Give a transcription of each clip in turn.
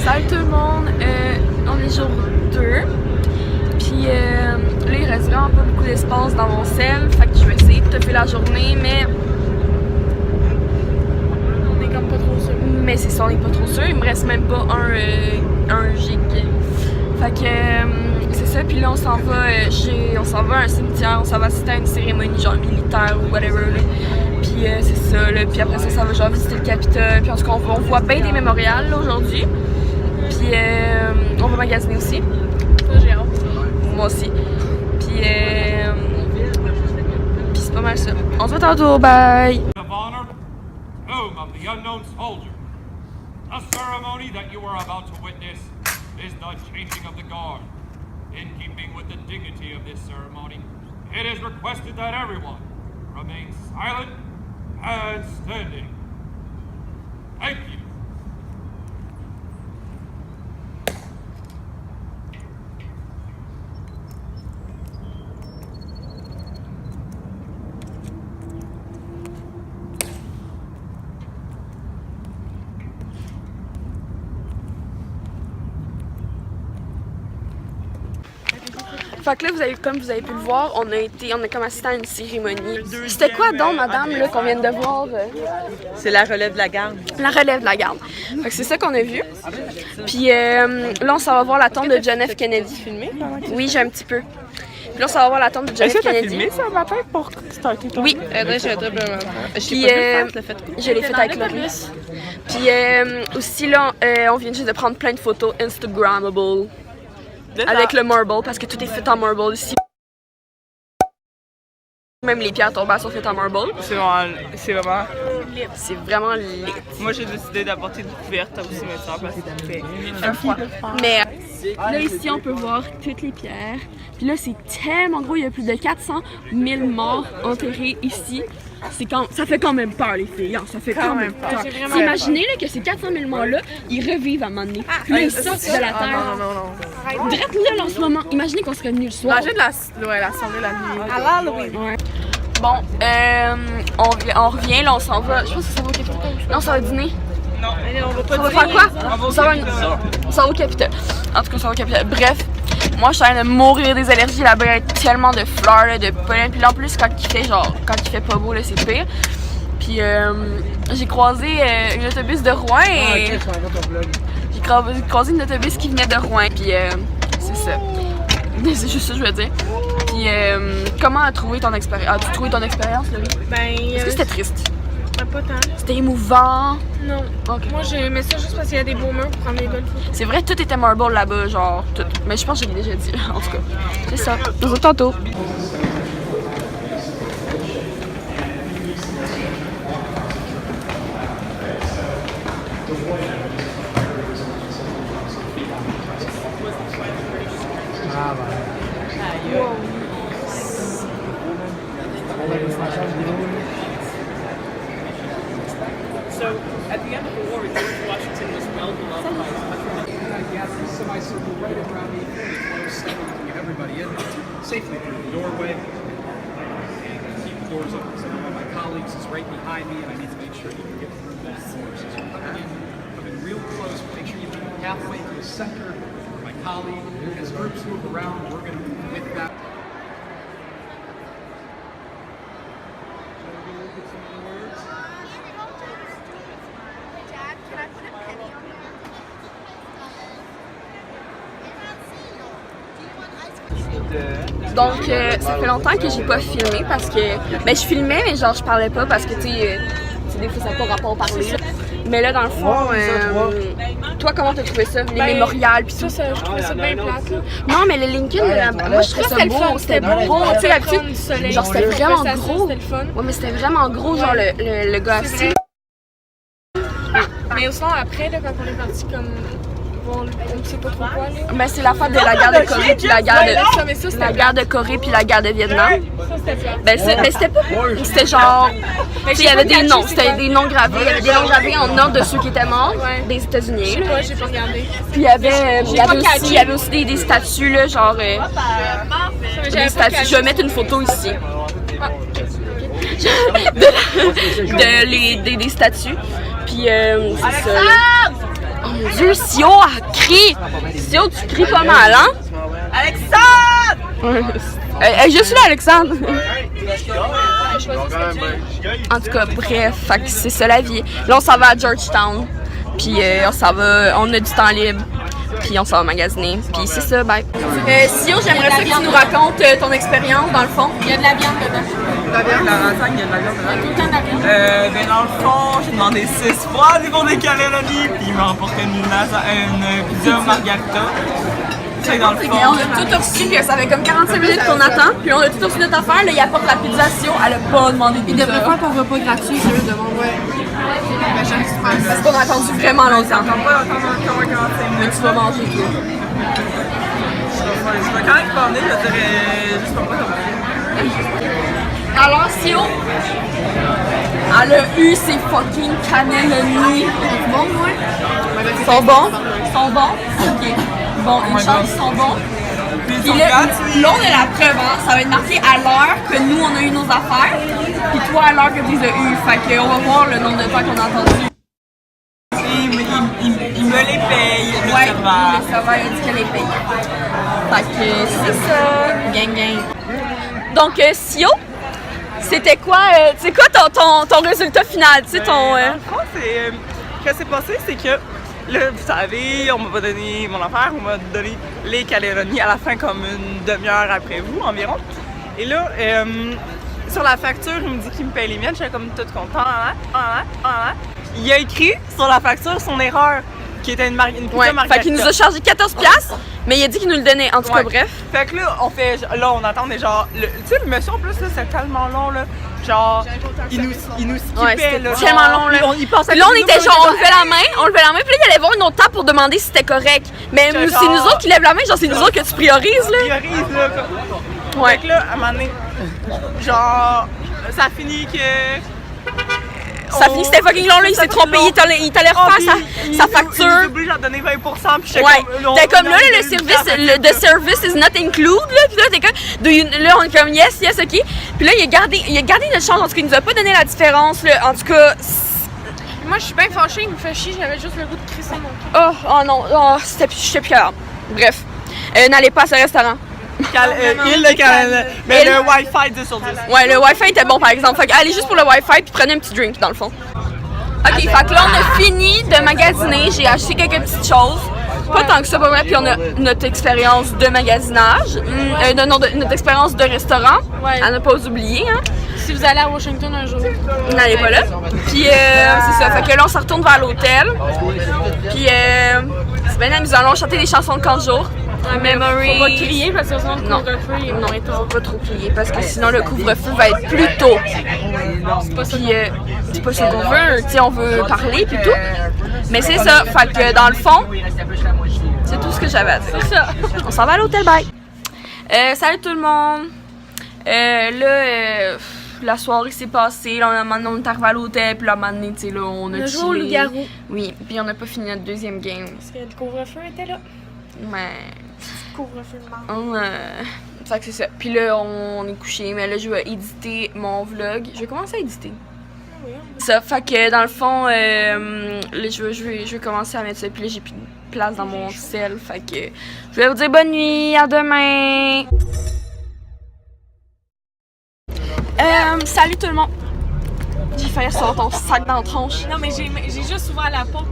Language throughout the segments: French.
Salut tout le monde, on est jour 2. Puis là il reste vraiment pas beaucoup d'espace dans mon sel. Fait que je vais essayer de toffer la journée, mais on est comme pas trop sûr. Mais c'est ça, on est pas trop sûr. Il me reste même pas un gig. Fait que c'est ça, puis là on s'en va à un cimetière, on s'en va assister à une cérémonie genre militaire ou whatever là. Puis c'est ça là, puis après ça va genre visiter le Capitole, puis en tout cas on voit bien des mémorials là aujourd'hui. Puis on va magasiner aussi. Ça j'ai hâte. Moi aussi. Puis c'est pas mal ça. On se voit tantôt, bye! Tomb of the unknown soldier. The ceremony that you are about to witness is the changing of the guard. In keeping with the dignity of this ceremony, it is requested that everyone remain silent and standing. Thank you. Fait que là, comme vous avez pu le voir, on a comme assisté à une cérémonie. C'était quoi donc, madame, là, qu'on vient de voir? C'est la relève de la garde. La relève de la garde. Fait que c'est ça qu'on a vu. Puis là, on s'en va voir la tombe de John F. Kennedy. Filmé? Oui, j'ai un petit peu. Puis là, on s'en va voir la tombe de John F. Kennedy. Est-ce que t'as filmé ça matin pour starter ton... Oui. J'ai un triple matin. Puis je l'ai fait avec Loris. Puis aussi, là, on vient juste de prendre plein de photos Instagrammable. Avec le marble, parce que tout est fait en marble ici. Même les pierres tombales sont faites en marble. C'est vraiment... C'est vraiment lit. Moi, j'ai décidé d'apporter des couvertes aussi maintenant parce que ça fait un froid. Mais là, ici, on peut voir toutes les pierres. Puis là, c'est tellement gros, il y a plus de 400 000 morts enterrés ici. Ça fait quand même peur, les filles. Ça fait quand même peur. Imaginez là, que ces 400 000 morts-là, ils revivent à un moment donné. Puis là, ils sortent de la terre. Non. Drette là, en ce moment. Imaginez qu'on serait venu le soir. Imagine la soirée, la nuit. À l'Halloween. Ouais. Bon, on revient, là, on s'en va. Je pense que ça va au Capitole. Non, ça va dîner. Non, on va pas On va faire quoi? Ça va au Capitole. En tout cas, ça va au Capitole. Bref, moi, je suis en train de mourir des allergies là-bas. Il y a tellement de fleurs, là, de pollen. Puis là, en plus, quand il fait pas beau, là, c'est pire. Puis j'ai croisé un autobus de Rouen et j'ai croisé un autobus qui venait de Rouen. Puis c'est ça. C'est juste ça que je veux dire. Puis comment as-tu trouvé ton expérience, Laurie? Est-ce que c'était triste? Pas tant. C'était émouvant? Non. Okay. Moi, j'ai aimé ça juste parce qu'il y a des beaux murs pour prendre des belles photos. C'est vrai, tout était marble là-bas, genre tout. Mais je pense que je l'ai déjà dit, en tout cas. C'est ça. Nous autres tantôt. So, at the end of the war, George Washington was well beloved by his countrymen. Gather a semicircle right around me, close, so we can get everybody in safely through the doorway. And keep the doors open. So one of my colleagues is right behind me, and I need to make sure you can get through those doors. As you come in real close. Make sure you meet halfway to the center. My colleague, as groups move around, we're going to move with that. Donc, ça fait longtemps que j'ai pas filmé parce que. Ben, je filmais, mais genre, je parlais pas parce que, tu sais, des fois, ça n'a pas rapport à parler. Mais là, dans le fond, toi, comment t'as trouvé ça? Les mémorials, pis tout? Ça, je trouvais ça bien plate, là. Non, mais le Lincoln, moi, je trouvais ça beau. C'était beau, tu sais, d'habitude. Genre, c'était vraiment gros. C'était le fun. Ouais, mais c'était vraiment gros, genre, le gars assis. Mais sinon, après, là, quand on est parti comme. On ne sait pas trop quoi, là. Ben, c'est la fête de la guerre de Corée, puis la guerre de Corée, puis la guerre de Vietnam. Ça, c'était plate. Ben, c'était pas. C'était genre. Tu sais, il y avait des noms. C'était des noms gravés. Il y avait des noms gravés en ordre de ceux qui étaient morts des États-Unis. Je sais pas, j'ai pas regardé. Puis il y avait aussi des statues, là, genre. Des statues. Je vais mettre une photo ici. Des statues. Puis c'est ça. Là. Oh mon Dieu, Sio, elle crie! Sio, tu cries pas mal, hein? Alexandre! Je suis là, Alexandre! En tout cas, bref, fait que c'est ça la vie. Là, on s'en va à Georgetown. Puis on a du temps libre. Puis on s'en va magasiner. Puis c'est ça, bye. Sio, j'aimerais ça que tu nous racontes ton expérience dans le fond. Il y a de la viande dedans. La viande, la lasagne, il y a de la viande dedans. Tout le temps de la viande. Ben dans le fond, j'ai demandé 6 fois des bons des calories, puis il m'a emporté une pizza margarita. C'est dans le fond. On a tout reçu, puis ça fait comme 45 minutes qu'on attend. Puis on a tout reçu notre affaire. Là, il apporte la pizza Sio. Elle a pas demandé de pizza. Il devrait faire ton repas gratuit, je le demande. Ouais. Parce qu'on a attendu vraiment longtemps. On va attendre encore 45 Mais minutes. tu vas manger tout. Je vais quand même pas venir, je dirais juste pour pas. Alors, Sio, elle a eu ses fucking cannelloni. Bon, moi. Ils sont bons? Ils sont bons? Ok. Bon, une chance, ils sont bons. Puis là, on a la preuve, hein? Ça va être marqué à l'heure que nous, on a eu nos affaires. Puis toi, à l'heure que tu les as eues. Fait qu'on va voir le nombre de temps qu'on a attendu. Il me les paye, le Ouais, serveur. le serveur a dit qu'elle les paye. Fait que c'est ça. Gang, gang. Donc, Sio, c'était quoi, c'est quoi ton résultat final? Tu sais, ton. Ce qui s'est passé, c'est que là, vous savez, on m'a pas donné mon affaire, on m'a donné les calories à la fin comme une demi-heure après vous environ. Et là, sur la facture, il me dit qu'il me paye les miennes, j'étais comme toute contente. Il a écrit sur la facture son erreur, qui était une pizza margarita. Fait qu'il nous a chargé 14$, mais il a dit qu'il nous le donnait. En tout cas, bref. Fait que là, on attendait genre, tu sais, le monsieur en plus, là, c'est tellement long, là. Genre, il nous skippait, Ouais, c'était là. tellement long, là. Il pensait Puis là, on que était nous, genre, on levait la main, puis là, il allait voir une autre table pour demander si c'était correct. Mais J'étais c'est nous genre- autres qui lèvent la main, genre, c'est nous autres que tu priorises, là. priorise, là, comme. Ouais. Fait que là, à un moment donné, genre, ça finit que. Ça finit que c'était fucking long, là, il s'est trompé, il t'allait refaire sa facture. Il nous oblige à donner 20%, puis j'étais Ouais, comme. t'es comme là, le service, the service is not included, là, puis là, t'es comme, là, on est comme, yes, ok. Puis là, il a gardé notre chance, en tout cas, il nous a pas donné la différence, là, en tout cas. Moi, je suis bien fâchée, il me fait chier, j'avais juste le goût de crisser mon cul. Oh non, j'étais plus capable. Bref, n'allez pas à ce restaurant. Il le calme. Mais Il- le Wi-Fi 10 sur 10. Ouais, le Wi-Fi était bon, par exemple. Fait que allez juste pour le Wi-Fi, puis prenez un petit drink, dans le fond. Ok, fait que là, on a fini de magasiner, j'ai acheté quelques petites choses. Pas tant que ça, pas vrai, puis on a notre expérience de magasinage, notre expérience de restaurant, Ouais. à ne pas oublier, hein. Si vous allez à Washington un jour. N'allez pas là. Puis c'est ça, fait que là, on se retourne vers l'hôtel. Puis c'est bien amusant, là, on chantait des chansons de 15 jours. Memory. Faut pas crier parce que sinon le Non. couvre-feu il est Non, moins faut tôt. pas trop crier parce que sinon le couvre-feu va être plus tôt. C'est pas ça. Puis c'est pas ce qu'on veut, tu sais, on veut parler puis tout. Mais c'est ça, fait que dans le fond, c'est tout ce que j'avais à dire. C'est ça. On s'en va à l'hôtel, bye. Salut tout le monde. La soirée s'est passée, là, on est arrivé à l'hôtel, puis là, à un moment donné, tu sais, là, on a On a joué au chillé. loup-garou. Oui, puis on n'a pas fini notre deuxième game. Parce que le couvre-feu était là. Mais... Couvre-feu de merde. Fait que c'est ça. Puis là, on est couché, mais là, je vais éditer mon vlog. Je vais commencer à éditer. Oui, Ça, fait que dans le fond, là, je vais commencer à mettre ça. Puis là, j'ai plus de place dans mon sel. Fait que je vais vous dire bonne nuit, à demain. Salut tout le monde. J'ai failli recevoir ton sac dans la tronche. Non, mais j'ai juste ouvert la porte.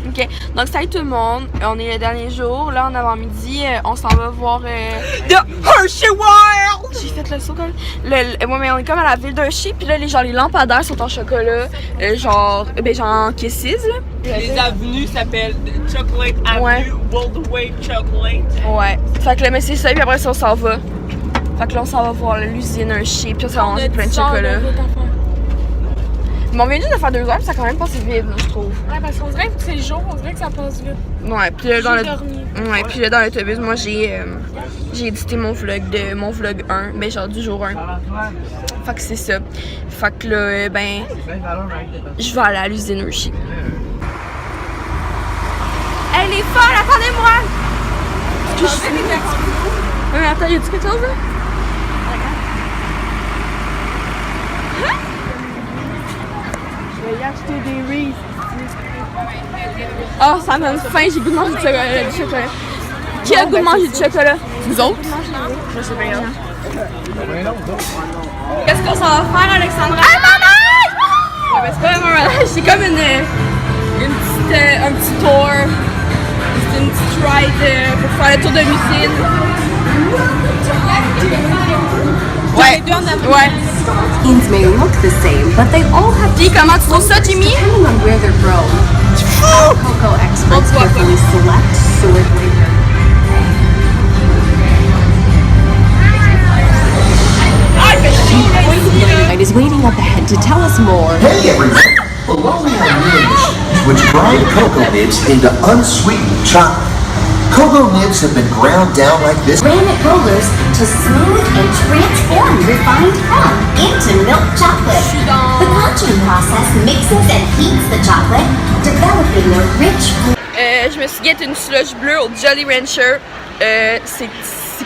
Ok, donc salut tout le monde. On est le dernier jour. Là, en avant-midi, on s'en va voir. The Hershey World! J'ai fait le saut comme. Ouais, mais on est comme à la ville d'Hershey. Puis là, les lampadaires sont en chocolat. Genre en kisses, là. Les avenues s'appellent Chocolate Avenue, Ouais. Worldway Chocolate. Ouais. Fait que là, mais c'est ça. Puis après ça, on s'en va. Fait que là, on s'en va voir l'usine Hershey. Puis on s'en va manger plein de chocolat. Mais on vient juste de faire 2 heures. Puis ça a quand même passé vite, moi, je trouve. Ouais, parce qu'on dirait que c'est le jour, on dirait que ça passe vite. Ouais. Puis là, dans J'ai le. dormi. Ouais, puis là, dans l'autobus, moi, j'ai édité mon vlog 1, mais genre du jour 1. Fait que c'est ça. Fait que là, je vais aller à l'usine Hershey. Elle est folle, attendez-moi! Oui, mais attends, y a-tu quelque chose là? Hein? Je vais y acheter des Reese. Ah, ça me donne faim, j'ai goût de manger du chocolat. Qui a le goût de manger du chocolat? Vous autres? Je sais bien. Qu'est-ce qu'on s'en va faire, Alexandra? Un manège! Ouais, ben c'est pas vraiment un manège, c'est comme un petit tour. C'est une petite ride pour faire le tour de l'usine. Ouais. Ouais. Beans may look the same, but they all have Puis comment tu trouves ça, Jimmy? depending on where they're grown. Cocoa experts carefully select, sort, and is waiting up ahead to tell us more. Hey everyone! Bologna nibs, which grind cocoa nibs into unsweetened chocolate. Cocoa nibs have been ground down like this. Granite rollers to smooth and transform refined crumb into milk chocolate. The conching process mixes and heats the chocolate, developing a rich. Je me suis guette une slush bleue au Jolly Rancher. C'est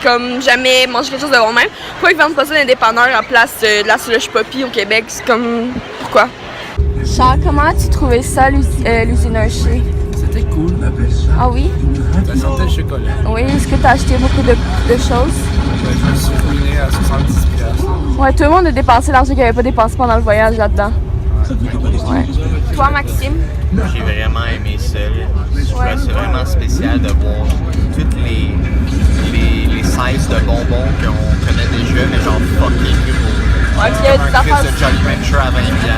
comme jamais manger quelque chose de bon même. Pourquoi ils vendent pas ça dans les dépanneurs à place de la slush poppy au Québec? C'est comme... Pourquoi? Charles, comment as-tu trouvé ça, l'usine Hershey? C'était cool. Ah oui? Ça sentait le chocolat. Oui, est-ce que t'as acheté beaucoup de choses? Je me suis ruiné à 70$. Ouais, tout le monde a dépensé l'argent qu'il avait pas dépensé pendant le voyage là-dedans. Ouais. Toi, Maxime? J'ai vraiment aimé ça. Je trouve que c'est vraiment spécial de voir toutes les sizes de bonbons qu'on connaît déjà, mais genre fucking gros. Ouais, puis il y a des affaires. de Jolly Rancher à 20$.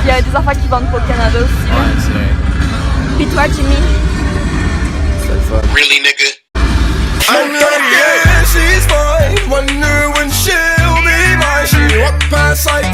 Il y a des affaires qui vendent pas au Canada aussi. Là. Ouais, c'est vrai. Puis toi, Jimmy? C'était le fun. Really, nigga? I'm like, yeah, she's fine. Wonder when she'll be mine. She walked past like